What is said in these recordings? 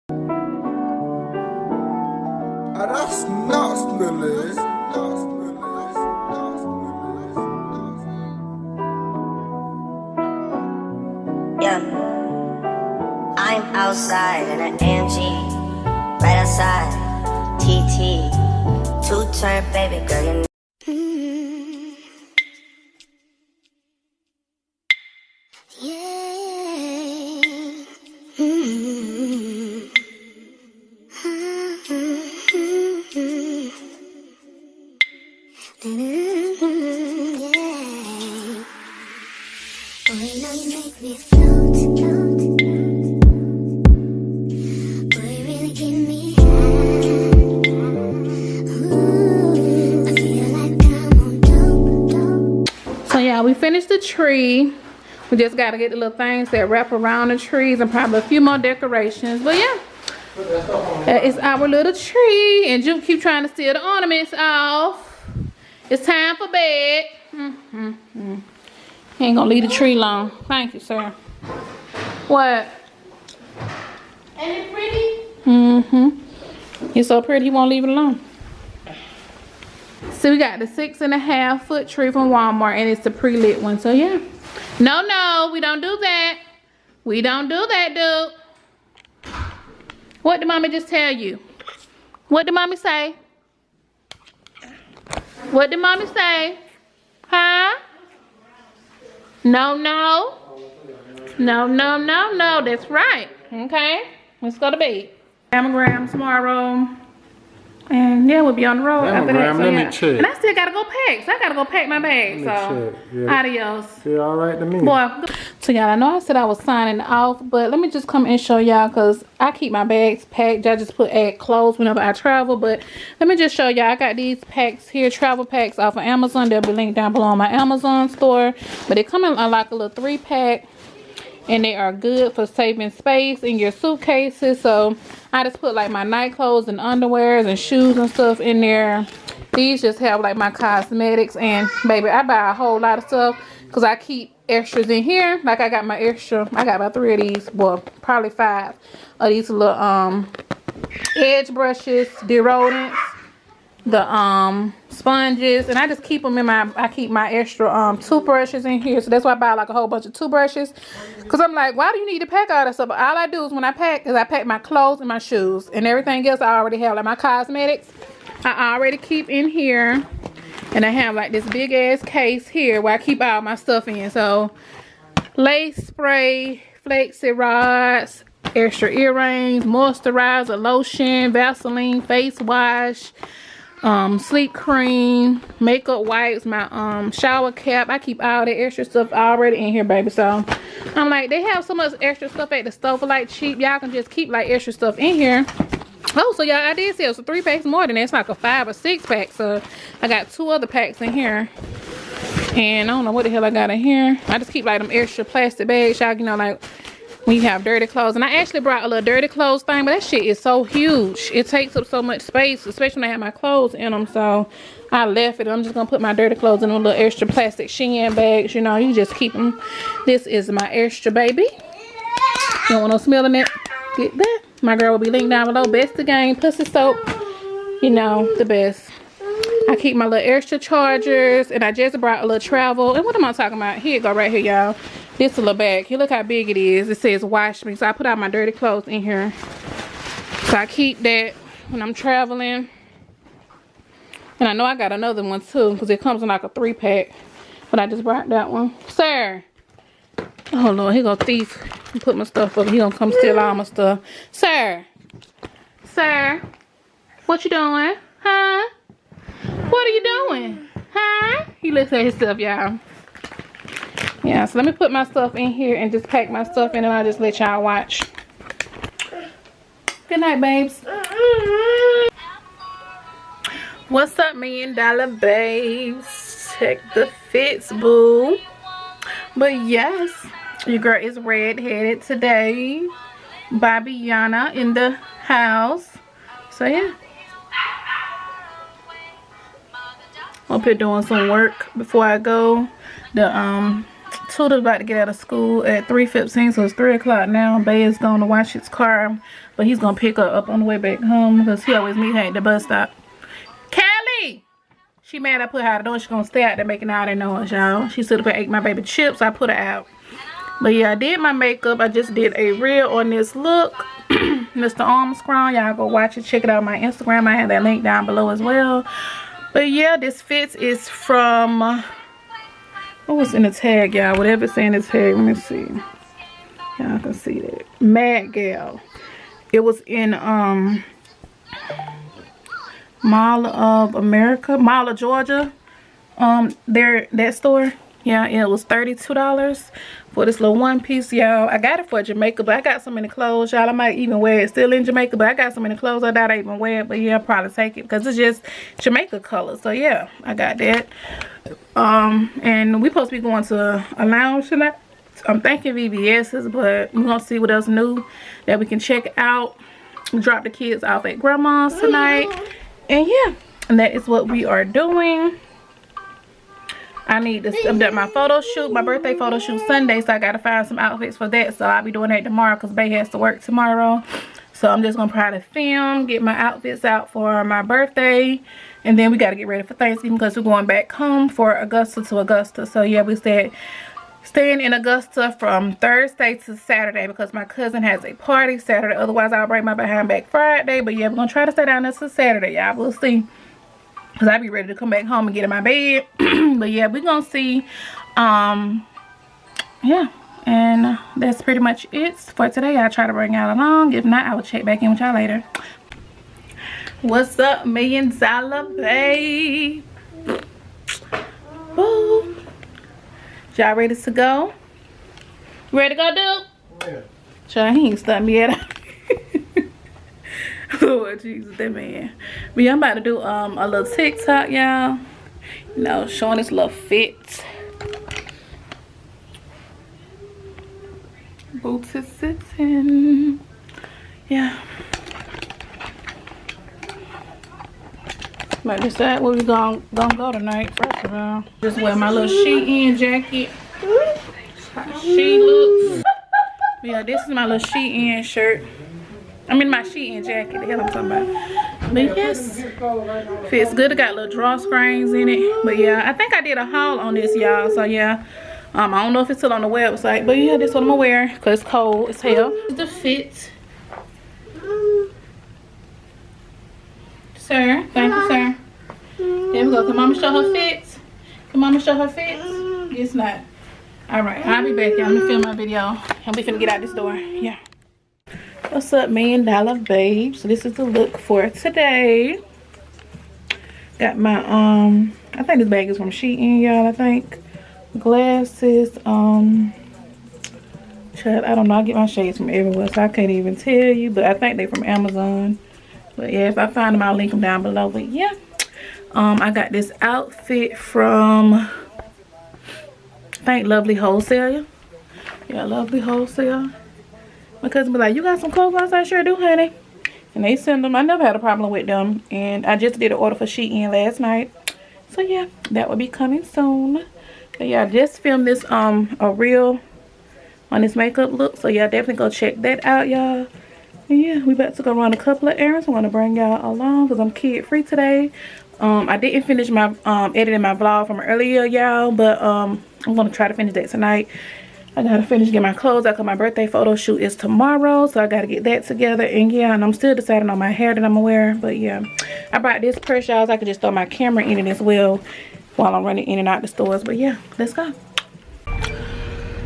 That's nuts, Lily. Yeah, I'm outside in an AMG, right outside, TT, two-turn baby girl, you know. So yeah, we finished the tree. We just got to get the little things that wrap around the trees and probably a few more decorations. But yeah, that is our little tree. And Juke keep trying to steal the ornaments off. It's time for bed. He ain't gonna leave the tree long. Thank you, sir. What? Ain't it pretty? He's so pretty, he won't leave it alone. So we got the 6.5 foot tree from Walmart, and it's a pre-lit one. So yeah. No, we don't do that. We don't do that, dude. What did mommy just tell you? What did mommy say? What did mommy say? Huh? No. That's right. Okay. Let's go to bed. Mammogram tomorrow. And yeah, we'll be on the road after that. So, yeah. And I still gotta go pack. So I gotta go pack my bag. So adios. Feel alright to me. Boy. So y'all, I know I said I was signing off, but let me just come and show y'all because I keep my bags packed. I just add clothes whenever I travel. But let me just show y'all. I got these packs here, travel packs off of Amazon. They'll be linked down below on my Amazon store. But they come in like a little 3-pack. And they are good for saving space in your suitcases. So I just put like my night clothes and underwears and shoes and stuff in there. These just have like my cosmetics. And baby, I buy a whole lot of stuff because I keep extras in here. Like I got my extra, I got about 3 of these, well probably 5 of these little edge brushes, deodorants, the sponges, and I just keep them in my, I keep my extra toothbrushes in here. So that's why I buy like a whole bunch of toothbrushes, because I'm like, why do you need to pack all that stuff? But all I do is when I pack is I pack my clothes and my shoes, and everything else I already have. Like my cosmetics I already keep in here, and I have like this big ass case here where I keep all my stuff in. So lace spray, flexi rods, extra earrings, moisturizer, lotion, Vaseline, face wash, sleep cream, makeup wipes, my shower cap. I keep all that extra stuff already in here, baby. So I'm like, they have so much extra stuff at the store for like cheap. Y'all can just keep like extra stuff in here. Oh, so y'all, I did sell so 3 packs more than that. It's like a 5 or 6 pack. So I got 2 other packs in here, and I don't know what the hell I got in here. I just keep like them extra plastic bags, y'all, you know, like when you have dirty clothes. And I actually brought a little dirty clothes thing, but that shit is so huge. It takes up so much space, especially when I have my clothes in them. So I left it. I'm just gonna put my dirty clothes in a little extra plastic Shein bags. You know, you just keep them. This is my extra, baby. You don't want no smelling it. Get that. My girl will be linked down below. Best the game, pussy soap. You know, the best. I keep my little extra chargers, and I just brought a little travel. And what am I talking about? Here you go, right here, y'all. This is a little bag. Here, look how big it is. It says wash me. So I put out my dirty clothes in here. So I keep that when I'm traveling. And I know I got another one too, because it comes in like a 3-pack. But I just brought that one. Sir. Oh Lord, here go thief. Put my stuff up. He gonna come steal all my stuff. Sir. Sir. What you doing? Huh? What are you doing? Huh? He looks at himself, y'all. Yeah, so let me put my stuff in here and just pack my stuff in, and I'll just let y'all watch. Good night, babes. What's up, $1 million babes? Check the fits, boo. But yes, your girl is red-headed today. Bobbiana in the house. So yeah. Up here doing some work before I go. The Tuda's about to get out of school at 3:15, so it's 3 o'clock now. Bay is going to wash his car, but he's going to pick her up on the way back home because he always meet her at the bus stop. Kelly! She mad I put her out the door. She's going to stay out there making all that noise, y'all. She stood up and ate my baby chips. I put her out. But yeah, I did my makeup. I just did a reel on this look. Mr. Armstrong. Y'all go watch it. Check it out on my Instagram. I have that link down below as well. But yeah, this fits is from... what was in the tag, y'all? Whatever's in the tag. Let me see. Y'all can see that. Mad Gal. It was in Mall of America. Mall of Georgia. That store. Yeah, it was $32 for this little one piece, y'all. I got it for Jamaica, but I got some in the clothes, y'all. I might even wear it still in Jamaica, but I got some in the clothes. I doubt I even wear it, but yeah, I'll probably take it because it's just Jamaica color. So yeah, I got that. And we supposed to be going to a lounge tonight. I'm thinking VVS's, but we're gonna see what else new that we can check out. Drop the kids off at grandma's tonight. And yeah, and that is what we are doing. I need to update my photo shoot, my birthday photo shoot Sunday, so I gotta find some outfits for that. So I'll be doing that tomorrow because Bay has to work tomorrow. So I'm just gonna probably film, get my outfits out for my birthday, and then we gotta get ready for Thanksgiving because we're going back home for Augusta to Augusta. So yeah, we said staying in Augusta from Thursday to Saturday because my cousin has a party Saturday. Otherwise, I'll bring my behind back Friday. But yeah, we're gonna try to stay down there till Saturday, y'all. We'll see. Because I'll be ready to come back home and get in my bed. But yeah, we're going to see. Yeah. And that's pretty much it for today. I'll try to bring y'all along. If not, I will check back in with y'all later. What's up, $1 Million Babe? Boo. Y'all ready to go? Ready to go, dude? Yeah. Child, he ain't stopped me yet. Lord Jesus, that man. But yeah, I'm about to do a little TikTok, y'all. You know, showing this little fit. Boots is sitting. Yeah. Might decide where we gonna go tonight, first of all. Just wear my little Shein jacket. How she looks. Yeah, this is my little Shein shirt. I mean my Shein jacket, the hell I'm talking about. But yes, fits good. It got little drawstrings in it. But yeah, I think I did a haul on this, y'all. So yeah, I don't know if it's still on the website. But yeah, this is what I'm gonna wear because it's cold as hell. The fit. Sir, thank you, sir. There we go. Can mama show her fits? Can mama show her fits? It's not. Alright, I'll be back, y'all. Let me film my video. And we finna get out this door. Yeah. What's up, $1 Million Babe? So this is the look for today. Got my I think this bag is from Shein, y'all. I think glasses. Child, I don't know. I get my shades from everywhere, so I can't even tell you. But I think they from Amazon. But yeah, if I find them, I'll link them down below. But yeah, I got this outfit from I think Lovely Wholesale. Yeah, Lovely Wholesale. My cousin be like, you got some clothes? I said, sure do, honey. And they send them. I never had a problem with them. And I just did an order for Shein last night. So yeah, that will be coming soon. But yeah, I just filmed this a reel on this makeup look. So yeah, definitely go check that out, y'all. And yeah, we about to go run a couple of errands. I want to bring y'all along because I'm kid free today. I didn't finish my editing my vlog from earlier, y'all. But I'm going to try to finish that tonight. I gotta finish getting my clothes out because my birthday photo shoot is tomorrow. So I gotta get that together. And yeah, and I'm still deciding on my hair that I'm gonna wear. But yeah, I brought this purse, y'all. So I could just throw my camera in it as well while I'm running in and out the stores. But yeah, let's go.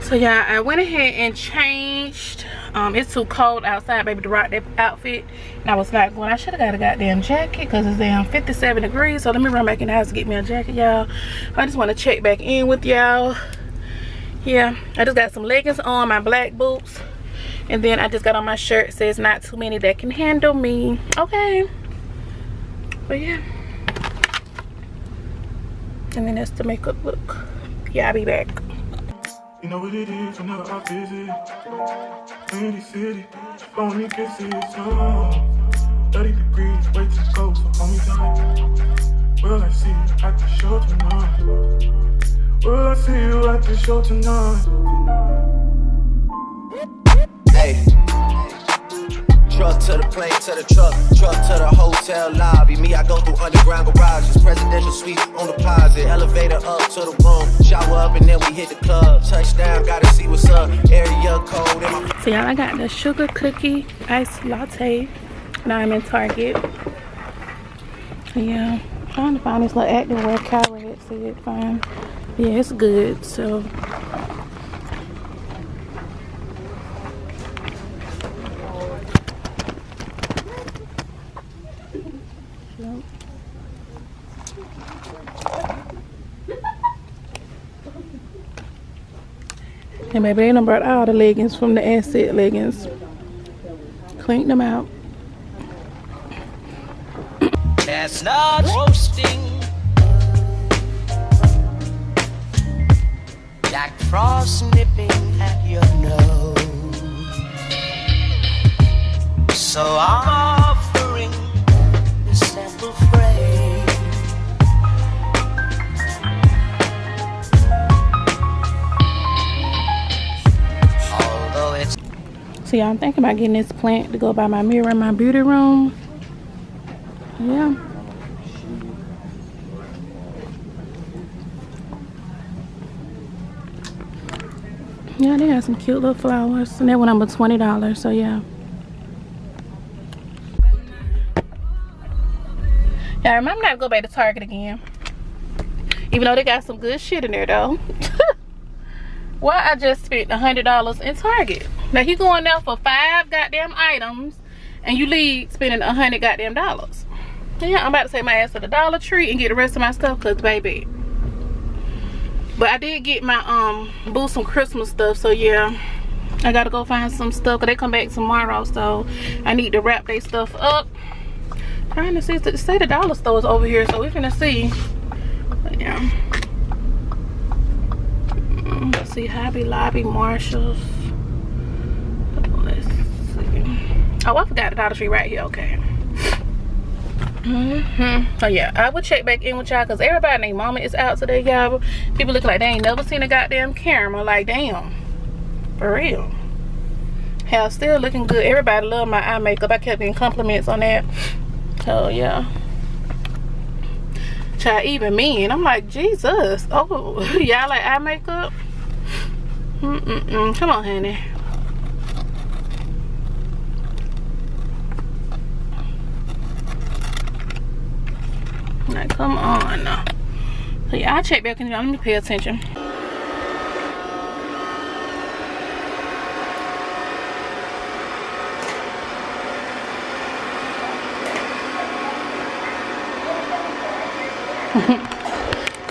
So yeah, I went ahead and changed. It's too cold outside, baby, to rock that outfit. And I was not going. I should have got a goddamn jacket because it's down 57 degrees. So let me run back in the house to get me a jacket, y'all. I just want to check back in with y'all. Yeah, I just got some leggings on, my black boots, and then I just got on my shirt. It says not too many that can handle me. Okay, but yeah, and then that's the makeup look. Yeah, I'll be back. You know what it is whenever I visit Windy City, phony kisses, 30 degrees, way too cold, so hold me tight. Will I see you at the show tonight? Will I see you at the the show tonight. Hey. Truck to the plane, to the truck to the hotel lobby. Me, I go through underground garages, presidential suite on deposit, elevator up to the room, shower up and then we hit the club. Touchdown, gotta see what's up. Area code in my. So y'all, I got the sugar cookie iced latte. Now I'm in Target. So yeah, trying to find this little activewear Kyra had said fine. Yeah, it's good. So. And maybe they done brought all the leggings from the Asset leggings. Cleaned them out. Chestnut roasting, Jack Frost nipping at your nose. So I'm offering this simple phrase. Although it's So yeah, I'm thinking about getting this plant to go by my mirror in my beauty room. Yeah. Yeah, they got some cute little flowers. And that one was $20, so yeah. Yeah, remember not to go back to Target again. Even though they got some good shit in there though. Why I just spent $100 in Target. Now you going there for 5 goddamn items and you leave spending $100 goddamn dollars. Yeah, I'm about to take my ass to the Dollar Tree and get the rest of my stuff, cause baby. But I did get my boo some Christmas stuff, so yeah, I gotta go find some stuff, cause they come back tomorrow, so I need to wrap their stuff up. Trying to see, say the dollar store is over here, so we're gonna see. But yeah, let's see, Hobby Lobby, Marshalls. Let's see. Oh, I forgot the Dollar Tree right here. Okay. So yeah, I will check back in with y'all, because everybody and their mama is out today, y'all. People look like they ain't never seen a goddamn camera. Like, damn, for real. Hair still looking good. Everybody love my eye makeup. I kept getting compliments on that. So yeah, child, even me, and I'm like, Jesus. Oh, y'all like eye makeup? Come on, honey. Like, come on. So yeah, I'll check back in. Let me pay attention.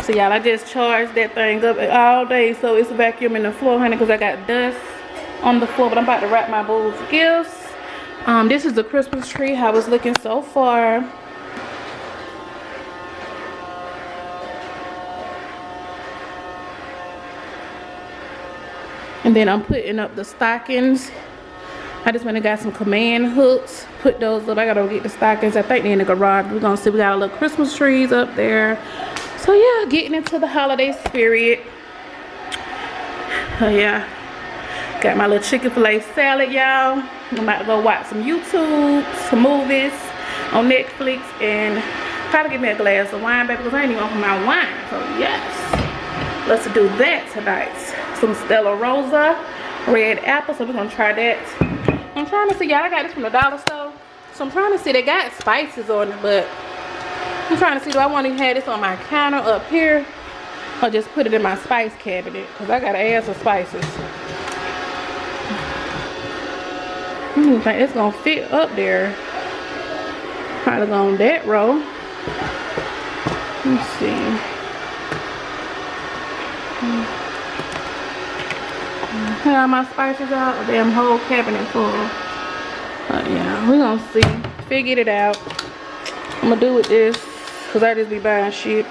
So y'all, I just charged that thing up all day, so it's vacuuming the floor, honey, because I got dust on the floor. But I'm about to wrap my boo's gifts. This is the Christmas tree. How it's looking so far. And then I'm putting up the stockings. I just went and got some command hooks, put those up. I gotta go get the stockings. I think they're in the garage. We're gonna see, we got a little Christmas trees up there. So yeah, getting into the holiday spirit. Oh yeah, got my little chicken filet salad, y'all. I'm about to go watch some YouTube, some movies on Netflix, and try to get me a glass of wine, baby, because I ain't even opened my wine. So yes, let's do that tonight. Some Stella Rosa red apple, so we're gonna try that. I'm trying to see, y'all, I got this from the dollar store, so I'm trying to see, they got spices on it, but I'm trying to see, do I want to have this on my counter up here or just put it in my spice cabinet, because I got to add some spices. I don't think it's gonna fit up there. Probably on that row. Let's see. Have my spices out, a damn whole cabinet full. Yeah, we're gonna see. Figure it out. I'm gonna do with this, because I just be buying shit.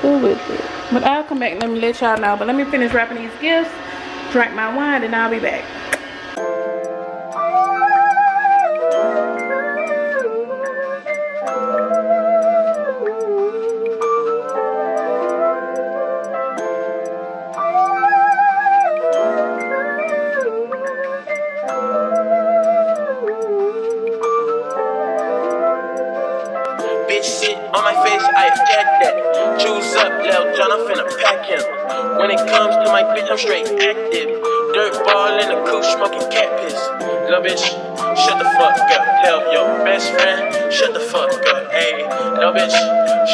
Do with it. But I'll come back and let me let y'all know. But let me finish wrapping these gifts, drink my wine, and I'll be back. When it comes to my bitch, I'm straight active. Dirt ball in the coupe, smoking cat piss. Little bitch, shut the fuck up. Tell your best friend, shut the fuck up. Ayy, little bitch,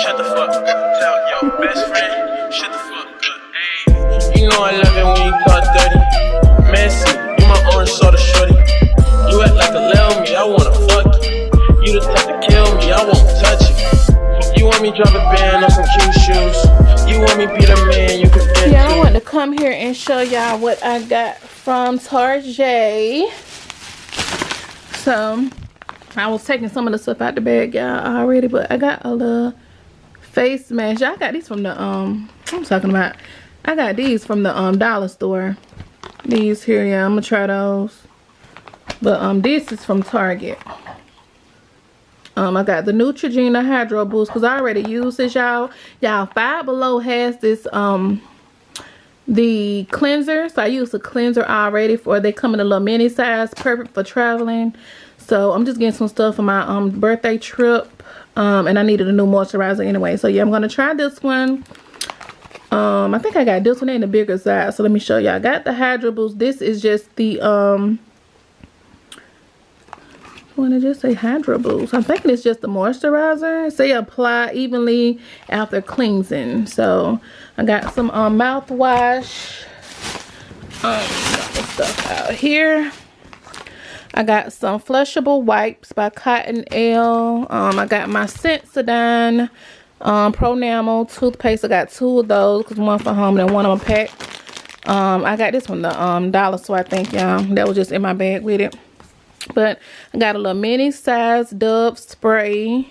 shut the fuck up. Tell your best friend, shut the fuck up. Ayy, you know I love it when you talk dirty. Messy, you my orange soda shorty. You act like a little me, I wanna fuck you. You the type to kill me, I won't touch you. You want me drop a band on some cute shoes. You want me be the man you can get Yeah, to. I want to come here and show y'all what I got from Target. So, I was taking some of the stuff out the bag, y'all, already, but I got a little face mask. Y'all got these from the, I'm talking about, I got these from the, dollar store. These here, yeah, I'm gonna try those. But, this is from Target. I got the Neutrogena Hydro Boost because I already used this, y'all. Y'all, Five Below has this, the cleanser. So I used the cleanser already they come in a little mini size, perfect for traveling. So I'm just getting some stuff for my birthday trip. And I needed a new moisturizer anyway. So yeah, I'm gonna try this one. I think I got this one in the bigger size. So let me show you. I got the Hydro Boost. This is just the I want to just say Hydro Boost. I'm thinking it's just the moisturizer. Say apply evenly after cleansing. So I got some mouthwash. Got the stuff out here. I got some flushable wipes by Cottonelle. I got my Sensodyne Pronamel toothpaste. I got 2 of those because one for home and one on a pack. I got this from the dollar store, I think, y'all. That was just in my bag with it. But I got a little mini size Dove spray.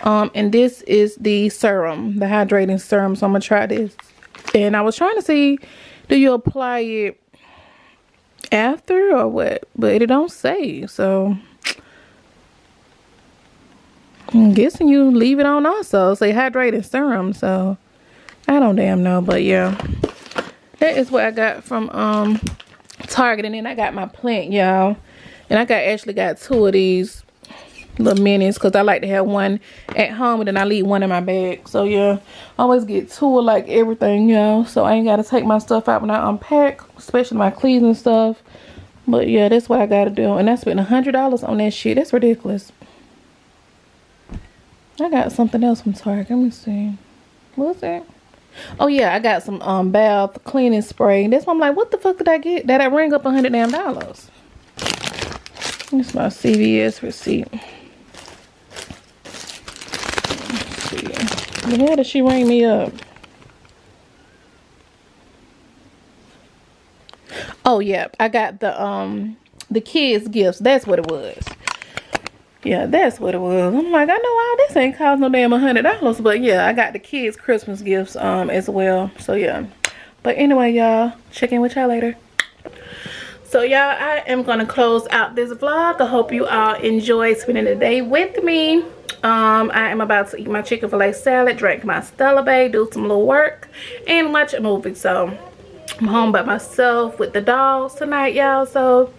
And this is the serum, the hydrating serum. So I'm gonna try this. And I was trying to see, do you apply it after or what? But it don't say. So I'm guessing you leave it on also. Say hydrating serum. So I don't damn know. But yeah, that is what I got from Target. And then I got my plant, y'all. And I actually got 2 of these little minis because I like to have one at home and then I leave one in my bag. So yeah, I always get 2 of like everything, you know. So I ain't got to take my stuff out when I unpack, especially my cleats and stuff. But yeah, that's what I got to do. And I spent $100 on that shit. That's ridiculous. I got something else from Target. Let me see. What's that? Oh yeah, I got some bath cleaning spray. That's why I'm like, what the fuck did I get? That I rang up $100 damn. This is my CVS receipt. Let's see. The hell did she ring me up? Oh yeah, I got the kids gifts. That's what it was. Yeah, that's what it was. I'm like, I know all this ain't cost no damn $100, but yeah, I got the kids Christmas gifts as well. So yeah. But anyway, y'all, check in with y'all later. So y'all, I am gonna close out this vlog. I hope you all enjoyed spending the day with me. I am about to eat my Chick-fil-A salad, drink my Stella Bay, do some little work, and watch a movie. So I'm home by myself with the dogs tonight, y'all. So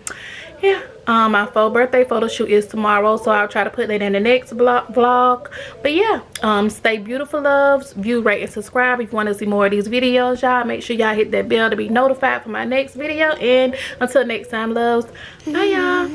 yeah, my birthday photo shoot is tomorrow, so I'll try to put that in the next vlog. But yeah, stay beautiful, loves. View, rate, and subscribe if you want to see more of these videos, y'all. Make sure y'all hit that bell to be notified for my next video. And until next time, loves, bye y'all.